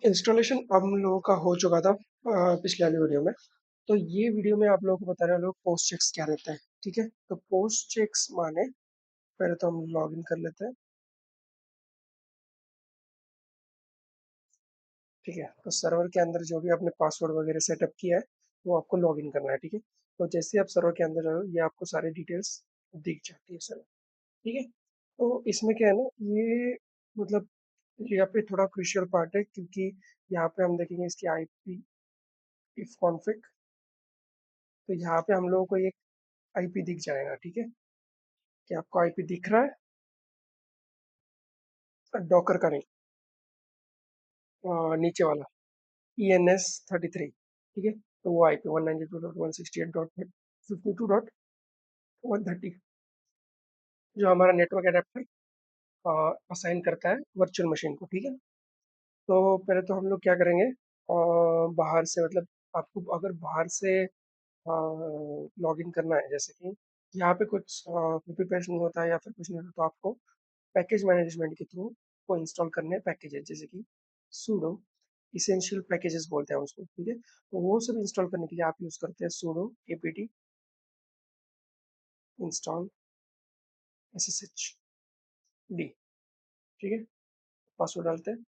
Installation हम लोगों का हो चुका था पिछले वाली वीडियो में। तो ये वीडियो में आप लोगों को बता रहे हैं लोग पोस्ट चेक्स क्या रहता है। ठीक है, तो पोस्ट चेक्स माने, पहले तो हम लॉग इन कर लेते हैं। ठीक है, तो सर्वर के अंदर जो भी आपने पासवर्ड वगैरह सेटअप किया है वो आपको लॉग इन करना है। ठीक है, तो जैसे आप सर्वर के अंदर जाओ ये आपको सारी डिटेल्स दिख जाती है सर। ठीक है, तो इसमें क्या है ना, ये मतलब यहाँ पे थोड़ा क्रुशियल पार्ट है, क्योंकि यहाँ पे हम देखेंगे इसकी आईपी इफ कॉन्फ़िग। तो यहाँ पे हम लोगों को एक आईपी दिख जाएगा। ठीक है, क्या आपको आईपी दिख रहा है? डॉकर का नहीं, नीचे वाला ENS 33। ठीक है, तो वो आईपी 192.168.52.130 जो हमारा नेटवर्क एडेप्टर असाइन करता है वर्चुअल मशीन को। ठीक है, तो पहले तो हम लोग क्या करेंगे, बाहर से मतलब आपको अगर बाहर से लॉग इन करना है, जैसे कि यहाँ पे कुछ कॉपी पेस्ट नहीं होता है या फिर कुछ नहीं होता, तो आपको पैकेज मैनेजमेंट के थ्रू को इंस्टॉल करने हैं पैकेजेस, जैसे कि सूडो इसेंशियल पैकेजेस बोलते हैं उसको। ठीक है, तो वो सब इंस्टॉल करने के लिए आप यूज़ करते हैं सूडो apt इंस्टॉल sshd। ठीक है, पासवर्ड डालते हैं।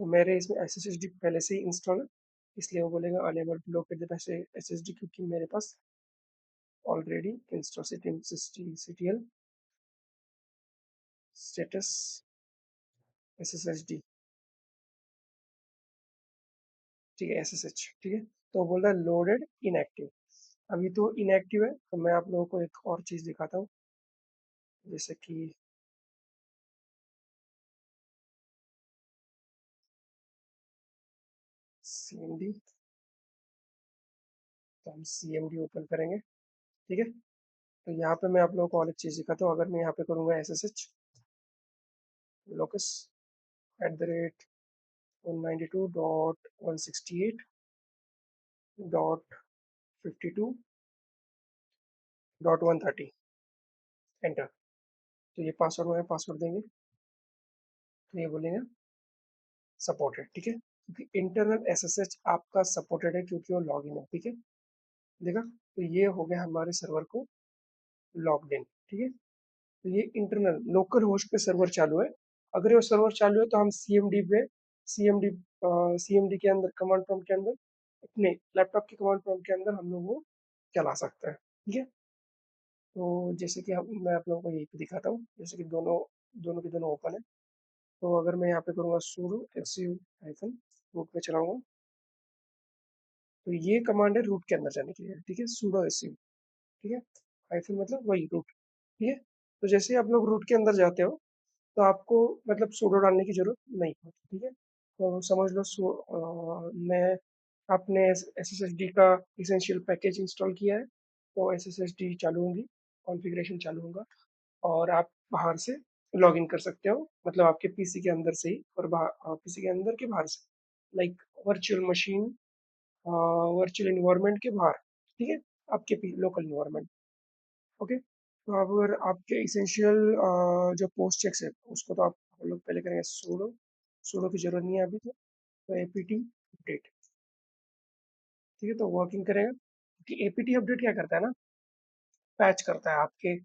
तो मेरे इसमें SSHD पहले से ही इंस्टॉल है, इसलिए वो बोलेगा unable to locate the SSD, क्योंकि मेरे पास already install ctl status SSHD। ठीक है, SSH। ठीक है, तो बोल रहा है लोडेड इनएक्टिव। अभी तो इनएक्टिव है, तो मैं आप लोगों को एक और चीज़ दिखाता हूँ, जैसे कि CMD। तो हम CMD ओपन करेंगे। ठीक है, तो यहाँ पे मैं आप लोगों को और एक चीज़ दिखाता हूँ। अगर मैं यहाँ पे करूँगा SSH लोकस @192.168.52.130 एंटर। तो ये पासवर्ड में पासवर्ड देंगे, तो ये बोलेंगे सपोर्टेड। ठीक है, क्योंकि इंटरनल SSH आपका सपोर्टेड है, क्योंकि वो लॉगिन है। ठीक है, देखा, तो ये हो गया हमारे सर्वर को लॉग्ड इन। ठीक है, तो ये इंटरनल लोकल होस्ट पे सर्वर चालू है। अगर वो सर्वर चालू है तो हम सीएमडी सीएमडी के अंदर कमांड प्रॉम्प्ट के अंदर अपने लैपटॉप के कमांड प्रॉम्प्ट के अंदर हम लोग वो चला सकते हैं। ठीक है, तो जैसे कि हम मैं आप लोगों को यही पे दिखाता हूँ, जैसे कि दोनों दोनों के दोनों ओपन है। तो अगर मैं यहाँ पे करूँगा sudo su हाइफन रूट पे चलाऊंगा, तो ये कमांड है रूट के अंदर जाने के लिए। ठीक है, sudo su। ठीक है, हाइफन मतलब वही रूट। ठीक है, तो जैसे ही आप लोग रूट के अंदर जाते हो तो आपको मतलब सूडो डालने की जरूरत नहीं होती। ठीक है, तो समझ लो मैं आपने SSHD का इसेंशियल पैकेज इंस्टॉल किया है, तो SSHD चालू होगी, कॉन्फ़िगरेशन चालू होगा, और आप बाहर से लॉग इन कर सकते हो, मतलब आपके पीसी के अंदर से ही, और पीसी के अंदर के बाहर से, like virtual machine, virtual environment के बाहर। ठीक है, आपके लोकल इन्वायरमेंट। ओके, तो अब अगर आपके इसेंशियल जो पोस्ट चेक्स है उसको तो आप हम लोग पहले करेंगे सूडो। सूडो की जरूरत नहीं है अभी, तो एपीटी अपडेट। ठीक है, तो वर्किंग करेगा, क्योंकि एपीटी अपडेट क्या करता है ना, पैच करता है आपके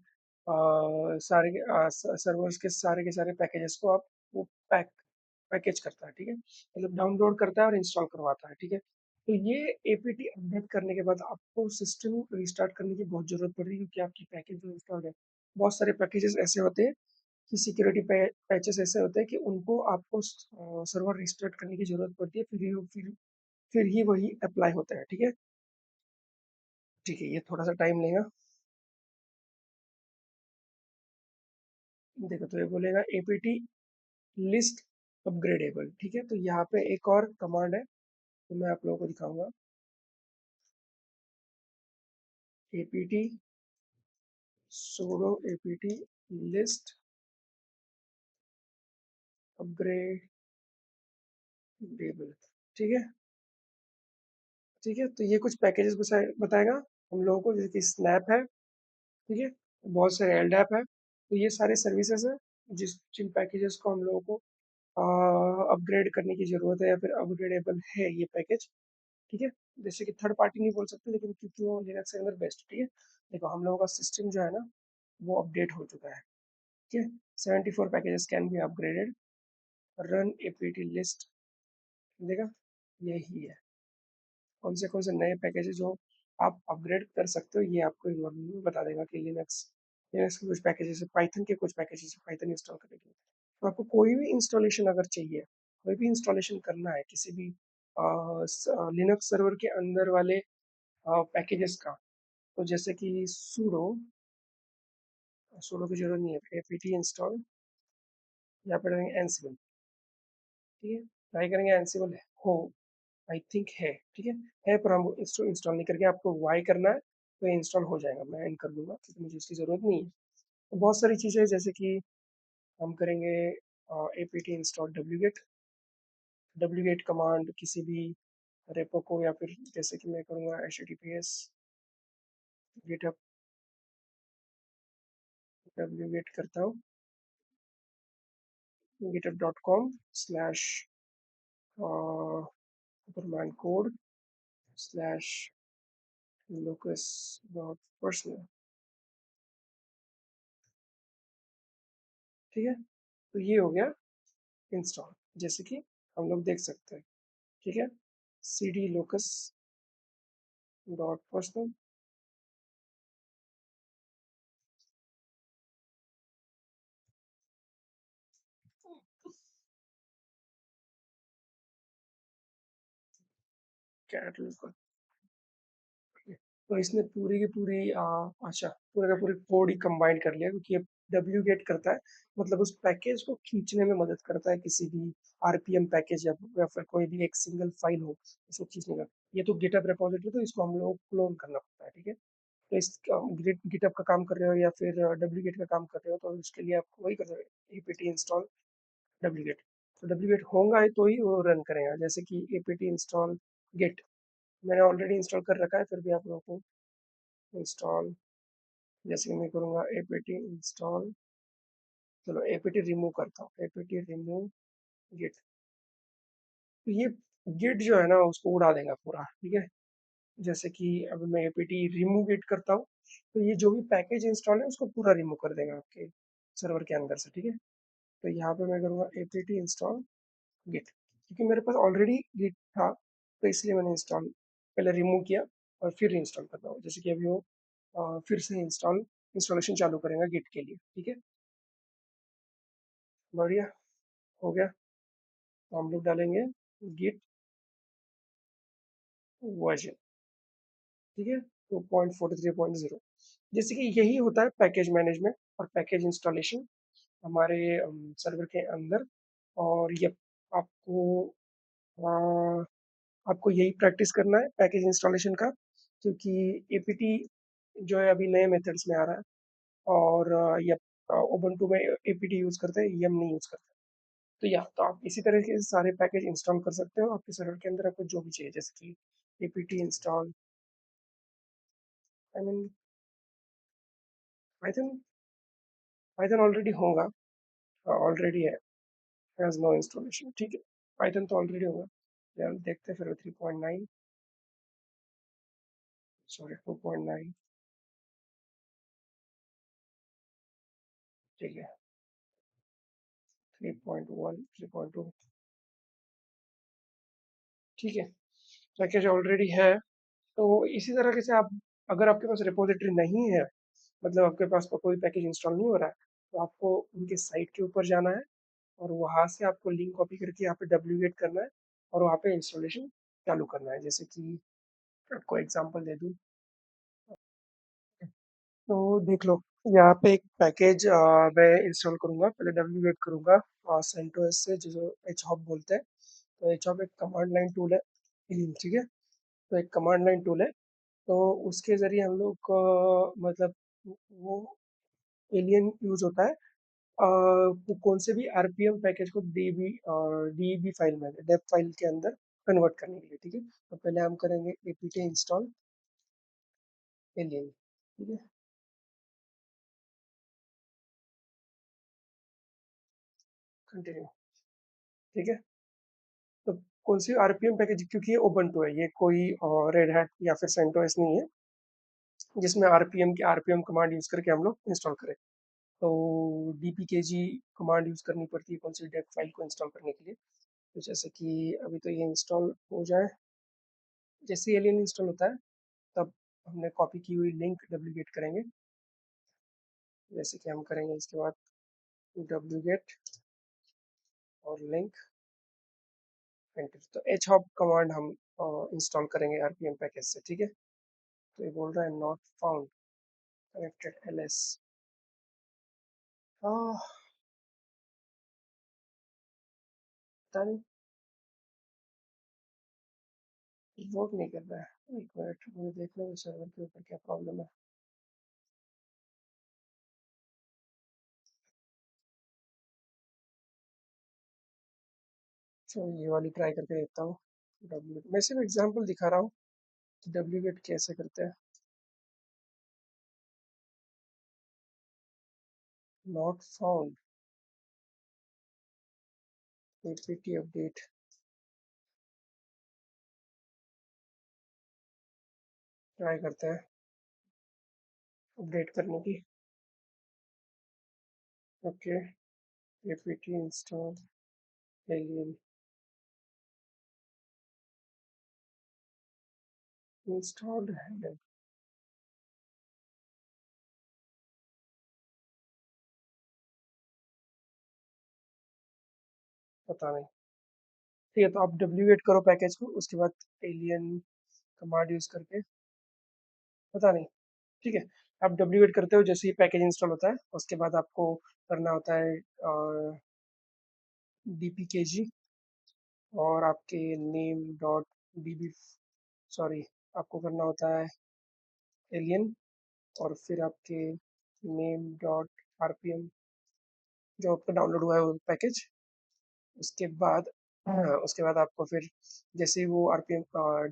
सर्वर्स के सारे पैकेजेस को, आप वो पैकेज करता है। ठीक है, मतलब डाउनलोड करता है और इंस्टॉल करवाता है। ठीक है, तो ये एपीटी अपडेट करने के बाद आपको सिस्टम रिस्टार्ट करने की बहुत ज़रूरत पड़ रही है, क्योंकि आपकी पैकेज जो इंस्टॉल है, बहुत सारे पैकेजेस ऐसे होते हैं कि सिक्योरिटी पैचेस ऐसे होते हैं कि उनको आपको सर्वर रिस्टार्ट करने की ज़रूरत पड़ती है, फिर ही वही अप्लाई होता है। ठीक है, ठीक है, ये थोड़ा सा टाइम लेगा। देखो, तो ये बोलेगा एपीटी लिस्ट अपग्रेडेबल। ठीक है, तो यहाँ पे एक और कमांड है, तो मैं आप लोगों को दिखाऊंगा। APT sudo apt list upgradable. ठीक है, ठीक है, तो ये कुछ पैकेजेस बताएगा हम लोगों को, जैसे कि स्नैप है। ठीक है, बहुत सारे एलडैप है, तो ये सारे सर्विसेज है जिन पैकेजेस को हम लोगों को अपग्रेड करने की ज़रूरत है या फिर अपग्रेडेबल है ये पैकेज, ठीक है। जैसे कि थर्ड पार्टी नहीं बोल सकते, लेकिन क्योंकि वो लिनक्स के अंदर बेस्ट, ठीक है। देखो हम लोगों का सिस्टम जो है ना वो अपडेट हो चुका है, ठीक है। 74 packages can be upgraded, run APT list, देखा, यही है कौन से नए पैकेज जो आप अपग्रेड कर सकते हो, ये आपको इन्वायरमेंट बता देगा कि लिनक्स लिनक्स के कुछ पैकेजेस है, पाइथन के कुछ पैकेजेस है पाइथन इंस्टॉल करने के लिए। तो आपको कोई भी इंस्टॉलेशन अगर चाहिए, कोई भी इंस्टॉलेशन करना है किसी भी लिनक्स सर्वर के अंदर वाले पैकेजेस का, तो जैसे कि सूडो, सूडो की जरूरत नहीं है, एपीटी इंस्टॉल या फिर एनसिबल, ठीक है। ट्राई करेंगे एनसिबल हो, आई थिंक है, ठीक है पर हम इसको इंस्टॉल नहीं करके आपको वाई करना है तो ये इंस्टॉल हो जाएगा, मैं एंड कर दूंगा क्योंकि मुझे इसकी ज़रूरत नहीं है। तो बहुत सारी चीज़ें हैं, जैसे कि हम करेंगे A P T install W get command किसी भी रेपो को, या फिर जैसे कि मैं करूँगा H T P S GitHub, W get करता हूँ github.com/superman code slash locus dot personal, ठीक है। तो ये हो गया इंस्टॉल, जैसे कि हम लोग देख सकते हैं, ठीक है। C D locus dot personal, cat local, तो इसने पूरी की पूरी अच्छा पूरे का पूरी कोड ही कंबाइन कर लिया, क्योंकि ये डब्ल्यू गेट करता है, मतलब उस पैकेज को खींचने में मदद करता है, किसी भी आरपीएम पैकेज या फिर कोई भी एक सिंगल फाइल हो उसको खींचने का। ये तो गिटअप रिपोजिटरी, तो इसको हम लोग क्लोन करना पड़ता है, ठीक है। तो इस गिटअप का काम कर रहे हो या फिर डब्ल्यू गेट का काम कर रहे हो, तो उसके लिए आपको वही करना है, एपीटी इंस्टॉल डब्ल्यू गेट। तो डब्ल्यू गेट होगा ही तो ही वो रन करेगा, जैसे कि एपीटी इंस्टॉल गेट मैंने ऑलरेडी इंस्टॉल कर रखा है, फिर भी आप लोगों को इंस्टॉल, जैसे कि मैं करूँगा एपीटी इंस्टॉल, चलो एपीटी रिमूव करता हूँ, एपीटी रिमूव गिट, तो ये गिट जो है ना उसको उड़ा देगा पूरा, ठीक है। जैसे कि अब मैं एपीटी रिमूव गिट करता हूँ, तो ये जो भी पैकेज इंस्टॉल है उसको पूरा रिमूव कर देगा आपके सर्वर के अंदर से, ठीक है। तो यहाँ पे मैं करूँगा एपीटी इंस्टॉल गिट, क्योंकि मेरे पास ऑलरेडी गिट था, तो इसलिए मैंने इंस्टॉल पहले रिमूव किया और फिर इंस्टॉल कर रहा हूँ, जैसे कि अभी वो फिर से इंस्टॉलेशन चालू करेगा गिट के लिए, ठीक है। बढ़िया, हो गया। तो हम लोग डालेंगे गिट वर्जन, ठीक है, 2.43.0। जैसे कि यही होता है पैकेज मैनेजमेंट और पैकेज इंस्टॉलेशन हमारे सर्वर के अंदर। और ये आपको आ, आपको यही प्रैक्टिस करना है पैकेज इंस्टॉलेशन का, क्योंकि एपीटी जो है अभी नए मेथड्स में आ रहा है, और ये उबंटू में एपीटी यूज़ करते हैं, यम नहीं यूज़ करते। तो या तो आप इसी तरह के सारे पैकेज इंस्टॉल कर सकते हो आपके सर्वर के अंदर, आपको जो भी चाहिए, जैसे कि APT install, I mean Python, Python already होगा, ऑलरेडी है, हैज नो इंस्टॉलेशन, ठीक है। पाइथन तो ऑलरेडी होगा, यार देखते हैं फिर 3.9, सॉरी 2.9, ठीक है, 3.1, 3.2, ठीक है। पैकेज ऑलरेडी है, तो इसी तरह से आप, अगर आपके पास रिपोजिटरी नहीं है, मतलब आपके पास कोई पैकेज इंस्टॉल नहीं हो रहा है, तो आपको उनके साइट के ऊपर जाना है और वहाँ से आपको लिंक कॉपी करके यहाँ पे डब्ल्यू गेट करना है और वहाँ पे इंस्टॉलेशन चालू करना है। जैसे कि आपको एग्जांपल दे दूँ, तो देख लो, यहाँ पे एक पैकेज मैं इंस्टॉल करूँगा, पहले डब्ल्यू गेट करूँगा सेंटोस से, जो एच हॉप बोलते हैं। तो एच हॉप एक कमांड लाइन टूल है, ठीक है। तो एक कमांड लाइन टूल है, तो उसके ज़रिए हम लोग मतलब वो एलियन यूज होता है वो कौन से भी आरपीएम पैकेज को डीबी फाइल में, डेप फाइल के अंदर कन्वर्ट करने के लिए, ठीक है। तो पहले हम करेंगे एपीटी इंस्टॉल एलियन, ठीक है। कंटिन्यू, ठीक है। तो कौन सी आरपीएम पैकेज, क्योंकि ये ओबंटू है, ये कोई रेड हैट या फिर सेंटोस नहीं है जिसमें आरपीएम कमांड यूज करके हम लोग इंस्टॉल करें। तो डीपीकेजी कमांड यूज करनी पड़ती है कौन सी डेक फाइल को इंस्टॉल करने के लिए। तो जैसे कि अभी तो ये इंस्टॉल हो जाए, जैसे एलियन इंस्टॉल होता है तब हमने कॉपी की हुई लिंक डुप्लीकेट करेंगे। जैसे कि हम करेंगे इसके बाद डुप्लीकेट और लिंक एंटर, तो एच हॉप कमांड हम इंस्टॉल करेंगे आरपीएम पैकेज से, ठीक है। तो ये बोल रहा है नॉट फाउंड कनेक्टेड एलएस, पता नहीं वर्क नहीं कर रहा है। एक मिनट मुझे देखने दो सर्वर के ऊपर क्या प्रॉब्लम है। चलो ये वाली ट्राई करके देखता हूँ। डब्ल्यू मैं सिर्फ एग्जांपल दिखा रहा हूँ कि डब्ल्यू गेट कैसे करते हैं। Not found APT update, try करते हैं अपडेट करने की। Okay, APT install alien installed है, पता नहीं। ठीक है, तो आप डब्ल्यू गेट करो पैकेज को, उसके बाद एलियन कमांड यूज करके, पता नहीं। ठीक है, आप डब्ल्यू गेट करते हो जैसे ही पैकेज इंस्टॉल होता है, उसके बाद आपको करना होता है डीपीकेजी और आपके नेम डॉट डीबी, सॉरी, आपको करना होता है एलियन और फिर आपके नेम डॉट आरपीएम जो आपका डाउनलोड हुआ है वो पैकेज। उसके बाद उसके बाद आपको फिर जैसे ही वो आरपीएम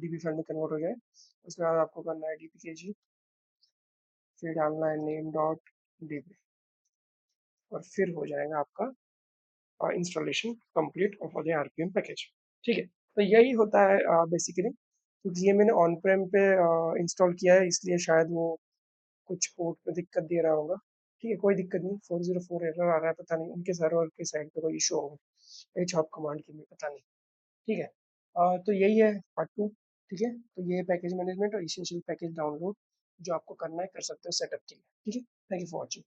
डीबी फाइल में कन्वर्ट हो जाए, उसके बाद आपको करना है डीपीकेजी, फिर डालना है नेम डॉट डीबी और फिर हो जाएगा आपका installation complete of the RPM package. ठीक है, तो यही होता है बेसिकली, क्योंकि ये मैंने ऑन प्रेम पे इंस्टॉल किया है इसलिए शायद वो कुछ पोर्ट पे दिक्कत दे रहा होगा। ठीक है, कोई दिक्कत नहीं, 404 एरर आ रहा है, पता नहीं उनके सर्वर के साइड पे कोई इशू होगा एच हॉप कमांड की भी पता नहीं। ठीक है, तो यही है पार्ट 2। ठीक है, तो ये पैकेज मैनेजमेंट और इसेंशियल पैकेज डाउनलोड जो आपको करना है कर सकते हो सेटअप के लिए। ठीक है, थैंक यू फॉर वॉचिंग।